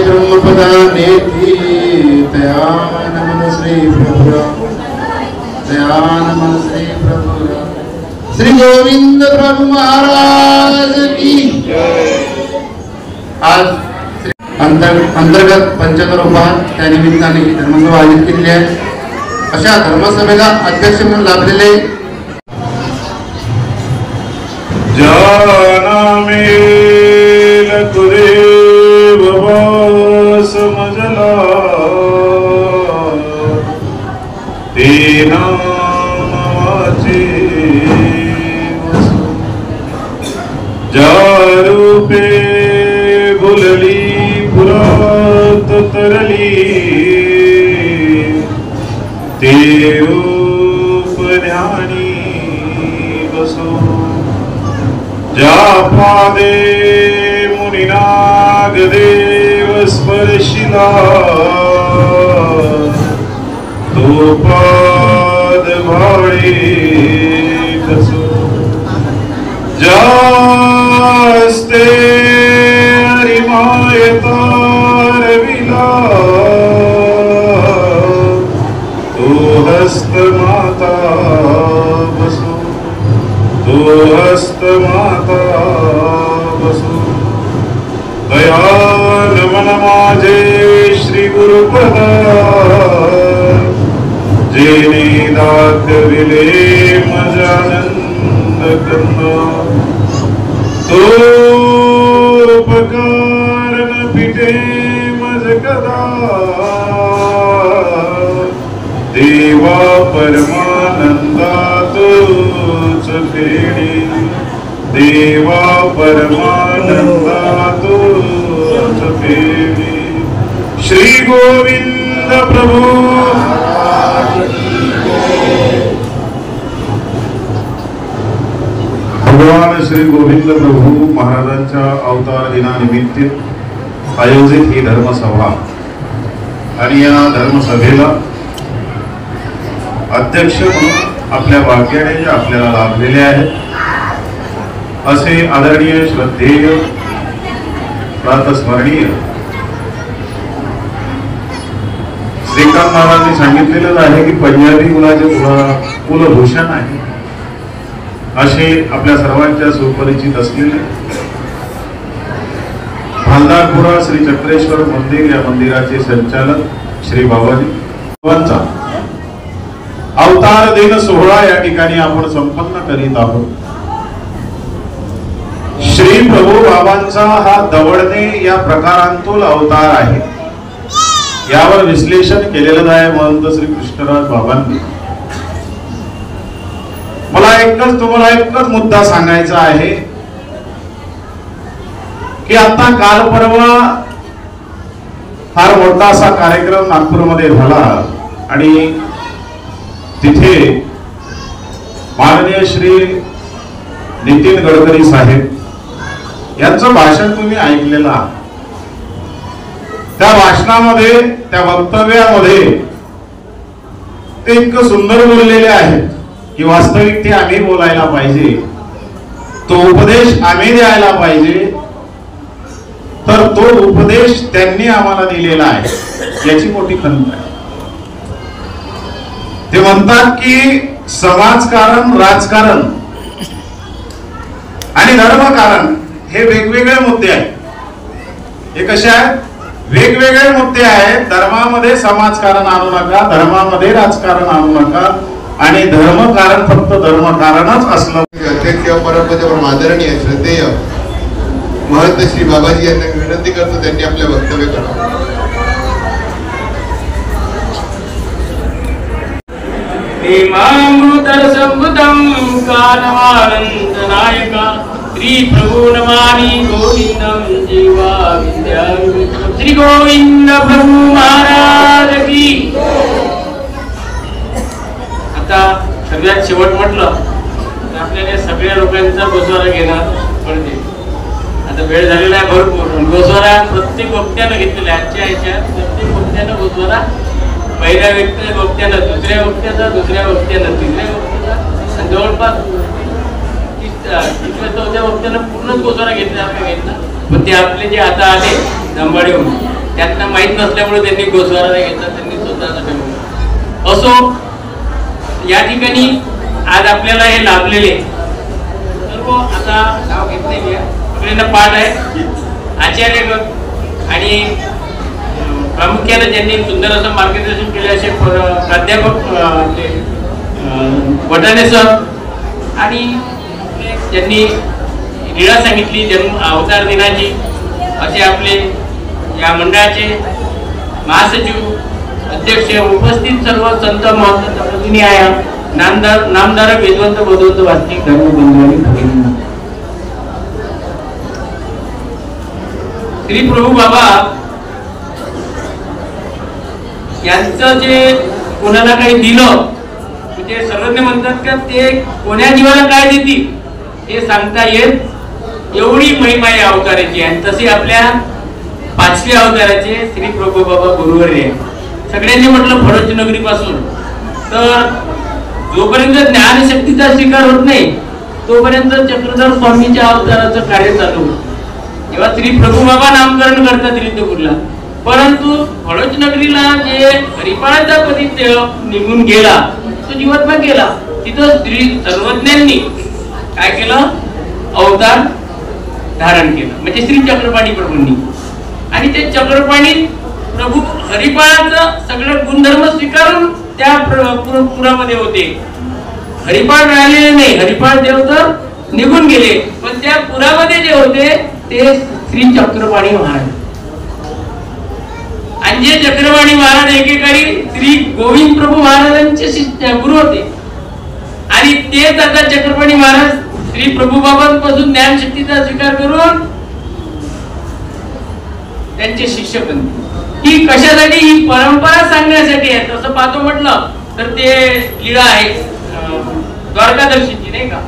ब्रह्मपदानेति तया नमन श्री प्रभुरा, तया नमन श्री प्रभुरा. श्री गोविंद प्रभु महाराज की आज अंतर्गत पंचकरोपात त्या निमित्ताने ही धर्मसभा आयोजित केलेली आहे. अशा धर्मसभेला अध्यक्ष म्हणून लाभलेले समजला ते नामाचे ज्या रूपे बोलली पुरात तरली ते रूप ध्यानी बसो. ज्या पादे मुनिनाग देव स्पर्शिला तो पाद भाळे बसो. जास्ते हरिमायतार विला तो हस्त माता बसो. तो हस्त माता बसो. दयाल मन माझे श्री गुरुपदा जेने दाखविले मजानंद कन्ना. तो उपकार मज कदा देवा परमानंदा तूच फेडी देवा परमानंदा तूच फेडी श्री गोविंद प्रभु भगवान श्री गोविंद प्रभू महाराजांच्या अवतार दिनानिमित्त आयोजित ही धर्मसभा आणि या धर्मसभेला अध्यक्ष म्हणून आपल्या भाग्याने जे आपल्याला लाभलेले आहेत असे आदरणीय श्रद्धेय प्रातस्मरणीय श्रीकांत महाराजांनी सांगितलेलं आहे की पंजाबी मुलाचे कुलभूषण आहे असे आपल्या सर्वांच्या सुपरिचित असलेले भालदारपुरा श्री चक्रेश्वर मंदिर या मंदिराचे संचालक श्री बाबांचा अवतार दिन सोहळा या ठिकाणी आपण संपन्न करीत आहोत। श्री प्रभू बाबांचा हा दवडणे या प्रकारांतून अवतार आहे यावर विश्लेषण केलेलं आहे महंत श्री कृष्णराज बाबांनी। मला तुम्हाला एकच मुद्दा सांगायचा आहे की आता काल परवा फार मोठा असा कार्यक्रम नागपूरमध्ये झाला आणि तिथे माननीय श्री नितीन गडकरी साहेब यांचं भाषण तुम्ही ऐकलेलं आहात। त्या भाषणामध्ये त्या वक्तव्यामध्ये ते इतकं सुंदर बोललेले आहेत की वास्तविक ते आम्ही बोलायला पाहिजे, तो उपदेश आम्ही द्यायला पाहिजे, तर तो उपदेश त्यांनी आम्हाला दिलेला आहे याची मोठी खंत आहे। ते म्हणतात की समाजकारण, राजकारण आणि धर्मकारण हे वेगवेगळे मुद्दे आहेत। हे कसे आहेत? वेगवेगळे मुद्दे आहेत। धर्मामध्ये समाजकारण आणू नका, धर्मामध्ये राजकारण आणू नका आणि धर्मकारण फक्त धर्मकारणच असलं। अध्यक्ष परमपूज्य आदरणीय श्रद्धेय महंत श्री बाबाजी यांना विनंती करतो त्यांनी आपले वक्तव्य करावं। भीमामृतर संबुद्धं कालवानंद नायका श्री प्रभु नमामि गोविंदं जीवा विद्या श्री गोविंद प्रभु महाराज की। आता सगळ्यात शेवट म्हटलं तर आपल्याला सगळ्या लोकांचा गोसवारा घेणार पडते। आता वेळ झालेला आहे भरपूर। गोसवारा प्रत्येक वक्त्यानं घेतलेला आहे। आजच्या ह्याच्यात प्रत्येक वक्त्यानं गोसवारा पहिल्या वक्त्यानं, दुसऱ्या वक्त्याचा, दुसऱ्या वक्त्यानं, तिसऱ्या वक्त्याचा, जवळपास तिसऱ्या चौथ्या वक्त्यानं पूर्णच गोसवारा घेतला। पण ते आपले जे आता आले दंबाडीहून त्यांना माहीत नसल्यामुळे त्यांनी गोसवारा नाही घेतला, त्यांनी स्वतःचा ठेवला। असो, या ठिकाणी आज आपल्याला हे लाभलेले सर्व, आता नाव घेत नाही सगळ्यांना पाठ आहे, आचार्य आणि प्रामुख्याने ज्यांनी सुंदर असं मार्गदर्शन केले असे प्राध्यापक वटाणे सर आणि ज्यांनी लीळा सांगितली जन्म अवतार दिनाची, असे आपले या मंडळाचे महासचिव, अध्यक्ष, उपस्थित सर्व संत महंत प्रतिनिधी आहे, नामदार विद्वंत बोधवंत वास्तविक धर्मबंधू श्री प्रभू बाबा यांचं जे कोणाला काही दिलं म्हणजे सर्वज्ञ म्हणतात का ते कोण्या जीवाला काय देतील हे सांगता येत एवढी महिमा या अवताराची आहे। तसे आपल्या 5व्या अवताराचे श्री प्रभू बाबा गुरुवर्य सगळ्यांनी म्हटलं फडोची नगरी पासून, तर जोपर्यंत ज्ञानशक्तीचा स्वीकार होत नाही तोपर्यंत चक्रधर स्वामीच्या अवताराचं कार्य चालू होतं। तेव्हा श्री प्रभू बाबा नामकरण करतात रिद्धपूरला, परंतु फडोच नगरीला जे हरिपाळाचा पतित्य निघून गेला तो जीवात्मा गेला, तिथं श्री सर्वज्ञांनी काय केलं? अवतार धारण केलं, म्हणजे श्री चक्रपाणी प्रभूंनी। आणि ते चक्रपाणी प्रभू हरिपाळाचं सगळं गुणधर्म स्वीकारून त्या पुरामध्ये होते। हरिपाळ राहिलेले नाही, हरिपाळ देव तर निघून गेले, पण त्या पुरामध्ये जे होते ते श्री चक्रपाणी महाराज। म्हणजे चक्रपाणी महाराज एकेकाळी श्री गोविंद प्रभू महाराजांचे गुरु होते आणि तेच आता चक्रपाणी महाराज श्री प्रभू बाबांपासून ज्ञानशक्तीचा स्वीकार करून त्यांचे शिष्य बनले. ही कशासाठी? ही परंपरा सांगण्यासाठी आहे. तसं पाहतो म्हटलं तर ते लीळा आहे द्वारकादर्शीची, नाही का?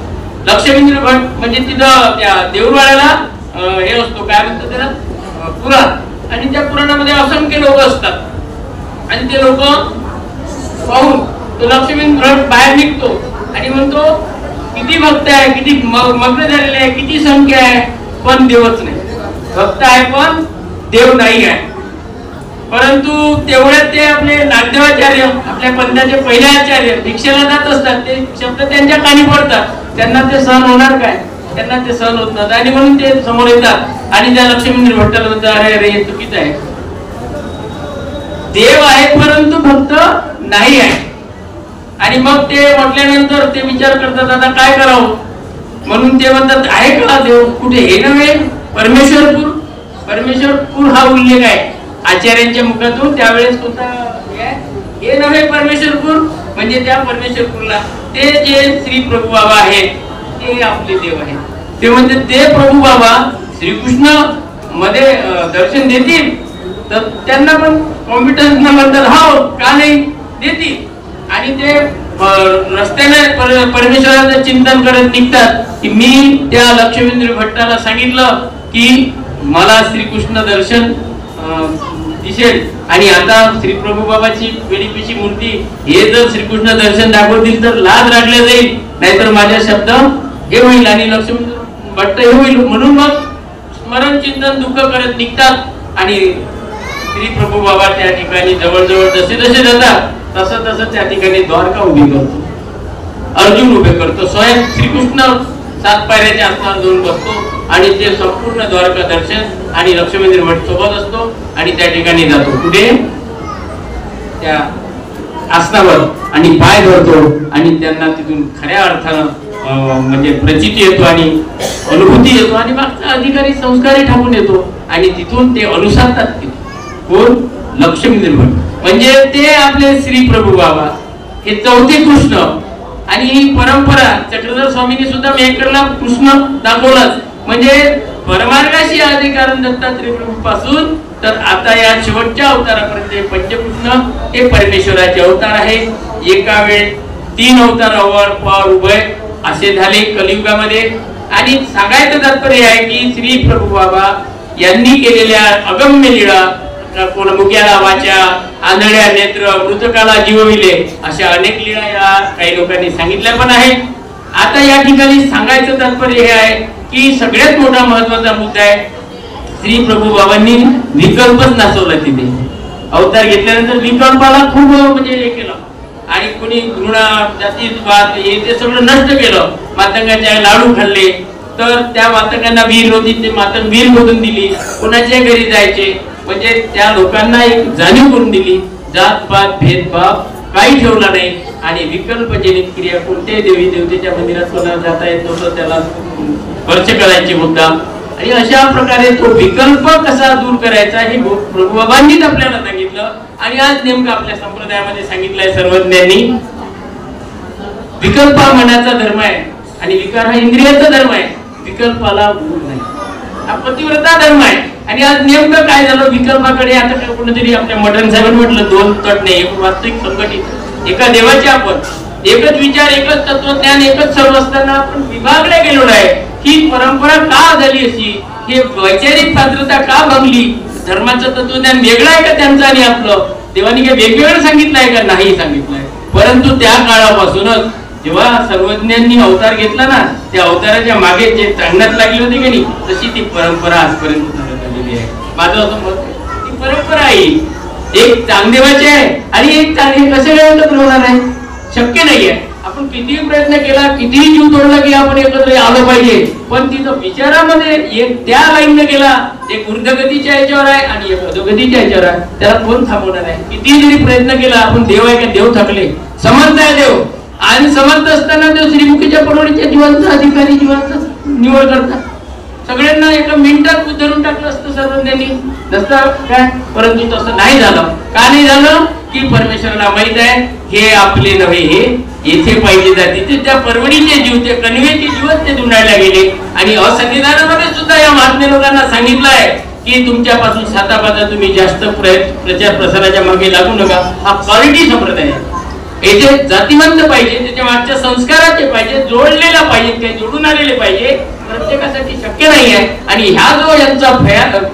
लक्ष्मींद्र भट म्हणजे तिथं त्या देऊळवाड्याला हे असतो, काय म्हणतात त्याला, पुराण, आणि त्या पुराणामध्ये असंख्य लोक असतात आणि ते लोक पाहून तो लक्ष्मींद्र भट बाहेर निघतो आणि म्हणतो किती भक्त आहे, किती मग्न झालेले आहे, किती संख्या आहे, पण देवच नाही. भक्त आहे पण देव नाही आहे. परंतु तेवढ्यात ते आपले नागदेवाचार्य, आपल्या पंथाचे पहिले आचार्य दीक्षेला जात असतात. ते शब्द त्यांच्या कानी पडतात, त्यांना ते सहन होणार काय? त्यांना ते सहन होत नाही आणि म्हणून ते समोर येतात आणि त्या लक्ष्मींद्र भट्टाला म्हणतात, अरे अरे हे चुकीचं आहे, देव आहे परंतु भक्त नाही आहे. आणि मग ते म्हटल्यानंतर ते विचार करतात आता काय करावं, म्हणून ते म्हणतात आहे का देव? कुठे? हे नव्हे परमेश्वरपूर. परमेश्वरपूर हा उल्लेख आहे आचार्यांच्या मुखातून. त्यावेळेस कोणता हे नव्हे परमेश्वरपूर, म्हणजे त्या परमेश्वरपूरला ते जे श्री प्रभू बाबा आहेत ते आपले देव आहेत. ते म्हणते ते प्रभू बाबा श्रीकृष्ण मध्ये दर्शन देतील तर त्यांना पण कॉन्फिडन्स न म्हणतात हो का नाही देतील. आणि ते रस्त्याने परमेश्वराचं चिंतन करत निघतात की मी त्या लक्ष्मींद्र भट्टाला सांगितलं की मला श्रीकृष्ण दर्शन दिसेल आणि आता श्री प्रभू बाबाची वेडीपीची मूर्ती हे जर श्रीकृष्ण दर्शन दाखवतील तर लाज राखल्या जाईल, नाहीतर माझ्या शब्द हे होईल आणि लक्ष्मी भट्ट हे होईल. म्हणून मग स्मरण चिंतन दुःख करत निघतात आणि श्री प्रभू बाबा त्या ठिकाणी जवळजवळ जसे जसे जातात तसं तसं त्या ठिकाणी द्वारका उभी करतो, अर्जुन उभे करतो, स्वयं श्रीकृष्ण 7 पायऱ्याच्या आसनावर जाऊन बसतो आणि ते संपूर्ण द्वारका दर्शन आणि लक्ष्मींद्र भट सोबत असतो आणि त्या ठिकाणी जातो. कुठे? त्या आसनावर आणि पाय धरतो आणि त्यांना तिथून खऱ्या अर्थानं म्हणजे प्रचिती येतो आणि अनुभूती येतो आणि मागचा अधिकारी संस्कारी ठाकून येतो आणि तिथून ते अनुसारतात. कोण? लक्ष्मींद्र भट म्हणजे ते आपले श्री प्रभू बाबा हे चौथे कृष्ण. आणि ही परंपरा चक्रधर स्वामींनी सुद्धा मेहकरला कृष्ण दाखवलाच. म्हणजे परमार्गाशी अधिकारण दत्तात्रय प्रभू पासून तर आता या शेवटच्या अवतारापर्यंत पंचकृष्ण हे परमेश्वराचे अवतार आहे. एका वेळ 3 अवतार अवर पार उभय असे झाले कलियुगामध्ये. आणि सांगायचं तात्पर्य आहे की श्री प्रभू बाबा यांनी केलेल्या अगम्य लीळा, कोण मुक्याला वाचा, आंधळ्या नेत्र, मृतकाला जीवविले, अशा अनेक लीळा या काही लोकांनी सांगितल्या पण आहेत. आता या ठिकाणी सांगायचं तात्पर्य हे आहे की सगळ्यात मोठा महत्वाचा मुद्दा आहे श्री प्रभू बाबांनी विकल्पच नाचवला. तिथे अवतार घेतल्यानंतर विकल्पाला खूप म्हणजे हे केलं आणि कोणी घृणा, जातीवाद हे ते सगळं नष्ट केलं. मातंगाचे लाडू खाल्ले तर त्या मातंगांना वीर होती ते मातंग वीर मधून दिली, कोणाच्या घरी जायचे म्हणजे त्या लोकांना एक जाणीव करून दिली. जात पात भेदभाव काही ठेवला नाही आणि विकल्प जनित क्रिया कोणत्याही देवी देवतेच्या मंदिरात कोणाला जाता येत नव्हतं, त्याला खर्च करायचे मुद्दा. आणि अशा प्रकारे तो विकल्प कसा दूर करायचा हे प्रभू बाबांनीच आपल्याला सांगितलं. आणि आज नेमकं आपल्या संप्रदायामध्ये सांगितलंय सर्वज्ञांनी विकल्प हा मनाचा धर्म आहे आणि विकार हा इंद्रियाचा धर्म आहे. विकल्पाला दूर नाही, हा पतिव्रता धर्म आहे. आणि आज नेमकं काय झालं विकल्पाकडे आता कोणीतरी आपल्या मटन साहेब म्हटलं 2 तट नाही, एक वास्तविक संघटित एका देवाचे आपण एकच विचार, एकच तत्वज्ञान, एकच सर्व असताना आपण विभागले गेलो आहे. ही परंपरा का झाली अशी, हे वैचारिक पात्रता का भंगली, धर्माचं तत्वज्ञान वेगळं आहे का त्यांचं आणि आपलं, देवानी काय वेगवेगळं सांगितलं आहे का? नाही सांगितलंय. परंतु त्या काळापासूनच जेव्हा सर्वज्ञांनी अवतार घेतला ना, त्या अवताराच्या मागे जे चांगण्यात लागले होते की नाही, तशी ती परंपरा आजपर्यंत चालत आलेली आहे. माझं असं मत आहे ती परंपरा आहे. एक चांगदेवाची आहे आणि एक चांगली कसे एकत्र होणार आहे? शक्य नाहीये. आपण कितीही प्रयत्न केला, कितीही जीव तोडला की आपण एकत्र आलं पाहिजे, पण तिथं विचारामध्ये एक त्या लाईनने गेला, एक ऊर्ध्वगतीच्या याच्यावर आहे आणि एक अधोगतीच्या याच्यावर आहे, त्याला कोण थांबवणार आहे? किती जरी प्रयत्न केला आपण, देव आहे का? देव थकले. समर्थ आहे देव आणि समर्थ असताना देव श्रीमुखीच्या परवडीच्या जीवांचा अधिकारी जीवांचा निवड करतात. सगळ्यांना एका मिनिटात उद्धरून टाकलं असतं सर्वज्ञांनी, नसतं काय? परंतु तसं नाही झालं. का नाही झालं? की परमेश्वराला माहित आहे हे आपले नव्हे, हे येथे पाहिजे जाते. ते त्या परवडीचे जीव, ते कणवेचे जीवच ते धुंडायला गेले. आणि असंविधानामध्ये सुद्धा या महात्मे लोकांना सांगितलं आहे की तुमच्यापासून सातापाता तुम्ही जास्त प्रचार प्रसाराच्या मागे लागू नका. हा क्वालिटी संप्रदाय आहे. येथे जातीवंत पाहिजे, त्याच्या मागच्या संस्काराचे पाहिजे, जोडलेला पाहिजे, काही जोडून आलेले पाहिजे. प्रत्येकासाठी शक्य नाही आहे. आणि ह्या जो यांचा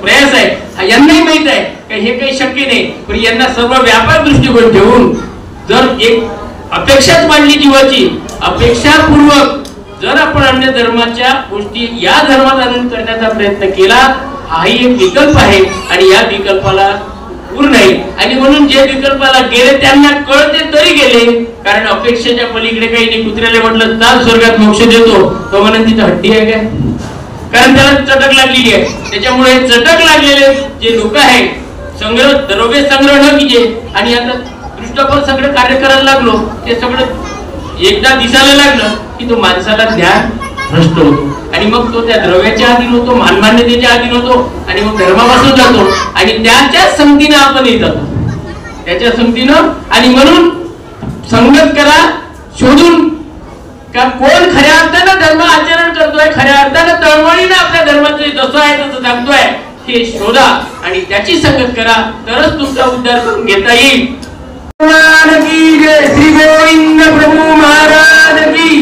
प्रयास आहे यांनाही माहित आहे की हे काही शक्य नाही. पण यांना सर्व व्यापक दृष्टिकोन ठेवून जर एक अपेक्षाच मांडली जीवाची, अपेक्षापूर्वक जर आपण अन्य धर्माच्या गोष्टी या धर्मात आणून करण्याचा प्रयत्न केला, हाही एक विकल्प आहे. आणि या विकल्पाला पूर्ण नाही. आणि म्हणून जे विकल्पाला गेले त्यांना कळते तरी गेले, कारण अपेक्षेच्या पलीकडे काही नाही. कुत्र्याला म्हटलं चाल स्वर्गात मोक्ष देतो, तो म्हणून तिथं हड्डी आहे काय? कारण त्याला चटक लागलेली आहे. त्याच्यामुळे चटक लागलेले जे लोक आहेत, संग्रह द्रव्य संग्रह न कीजे आणि आता दृष्टफल सगळं कार्य करायला लागलो, ते सगळं एकदा दिसायला लागलं की तो माणसाला ज्ञान भ्रष्ट होतो. आणि मग तो त्या द्रव्याच्या अधीन होतो, मानमान्यतेच्या अधीन होतो आणि मग धर्मापासून जातो. आणि त्याच्याच संगतीनं आपणही जातो, त्याच्या संगतीनं. आणि म्हणून संगत करा शोधून का कोण खऱ्या अर्थानं धर्म आचरण करतोय, खऱ्या अर्थानं तळमळीनं आपल्या धर्माचं जसं आहे तसं सांगतोय हे शोधा आणि त्याची संगत करा, तरच तुमचा उद्धार करून घेता येईल. श्री गोविंद प्रभू महाराज की.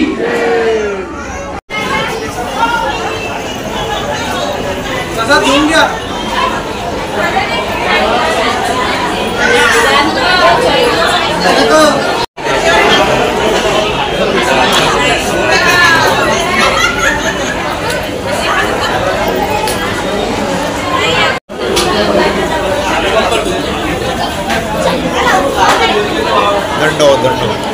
घेऊन घ्या. दंड